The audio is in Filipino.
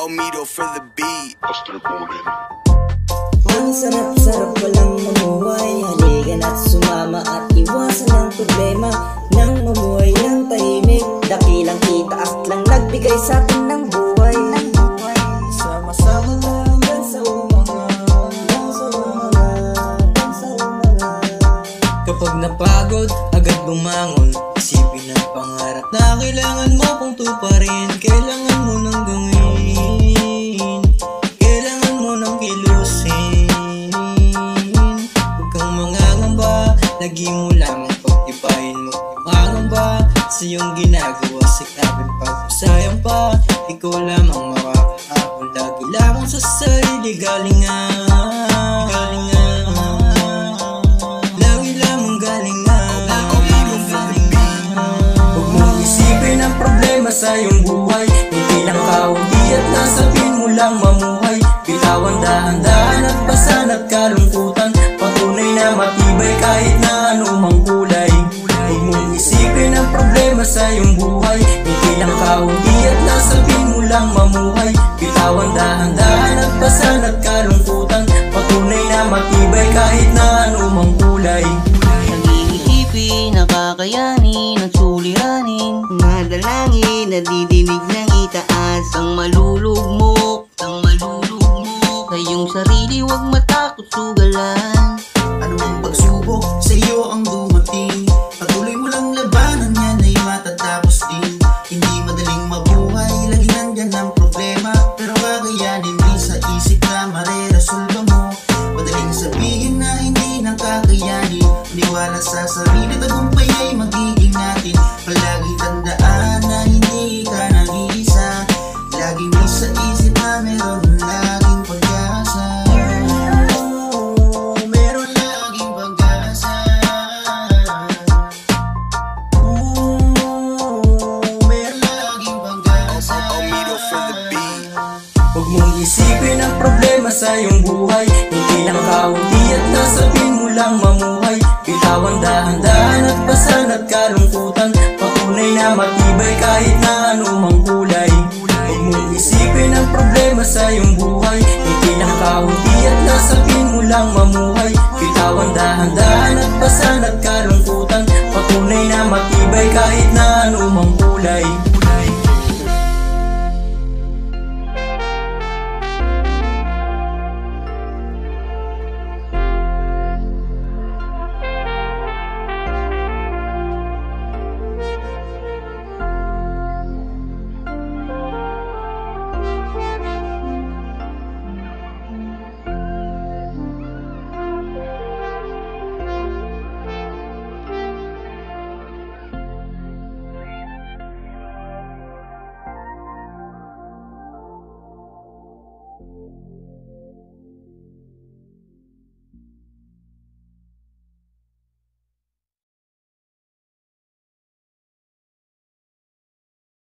Almedo for the beat. Ang sarap-sarap palang mamuhay. Halika na't sumama at iwasan ang problema nang mamuhay ng tahimik. Dakilang itaas lang nagbigay sa atin ng buhay. Sama-sama lang hanggang sa umangat. Kapag napagod, agad bumangon. Isipin ang pangarap na kailangan mo pang tuparin. Kailangan mo nang gawin, kailangan mo nang kilusin. Huwag kang mangangamba, lagi mo lamang pagtibayin mo. Mangamba sa iyong ginagawa, sikapin pagpasayang pa. Ikaw lamang makakahabol, lagi lamang sa sarili galingan. Lagi lamang galingan. Huwag mong isipin ang problema sa iyong buhay. Hindi lang kaunti at nasabin mo lang mamuhay. Bitawan dahan-dahan at basan at kalungkutan. Patunay na matibay kahit na anumang kulay. Huwag mong isipin ang problema sa iyong buhay. Hindi lang kaunti at nasabin mo lang mamuhay. Bitawan dahan-dahan at basan at kalungkutan. Patunay na matibay kahit na anumang kulay. Nag-iisipin, nakakayanin, ang suliranin. Nadalangin, nadidinig ng itaas. Ang malulugmok, ang malulugmok. Sa iyong sarili, huwag matakot sugalan. Anumang pagsubok sa iyo ang dumating, patuloy mo lang labanan, yan ay matatapos din. Hindi madaling mabuhay, lagi nandyan ang problema, pero kakayanin din sa isip na mareresolba mo. Madaling sabihin na hindi nang kakayanin, maniwala sa sarili, tagumpay ay magiging natin. Palagi tandaan na hindi ka nag-iisa, laging may sa isip na meron laging pag-asa. Meron laging pag-asa. Meron laging pag-asa. Almedo for the beat. Huwag mong isipin ang problema sa iyong buhay. Hindi lang kaunti at nasabin mo lang mamuhay. Bitawan dahan-dahan at basan at kalungkutan. Patunay na matibay kahit na anumang kulay. Huwag mong isipin ang problema sa iyong buhay. Hindi lang kaunti at nasabin mo lang mamuhay. Bitawan dahan-dahan at basan at kalungkutan. Patunay na matibay kahit